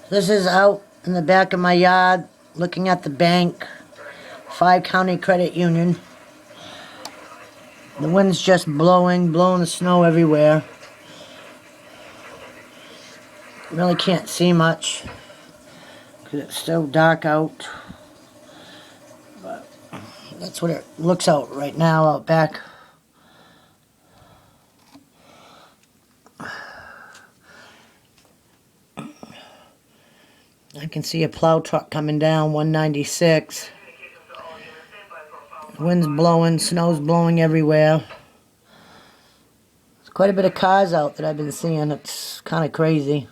This is out in the back of my yard, looking at the bank, 5 County Credit Union. The wind's just blowing the snow everywhere. Really can't see much because it's still dark out. But that's what it looks out right now out back. I can see a plow truck coming down 196. The wind's blowing, snow's blowing everywhere. There's quite a bit of cars out that I've been seeing. It's kind of crazy.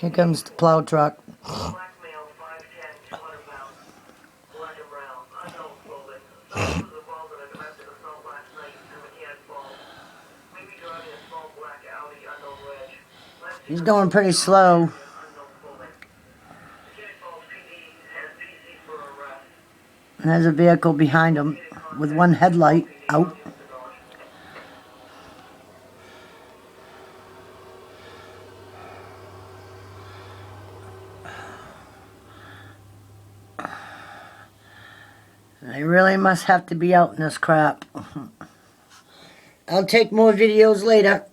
Here comes the plow truck. He's going pretty slow. And there's a vehicle behind him with one headlight out. I really must have to be out in this crap. I'll take more videos later.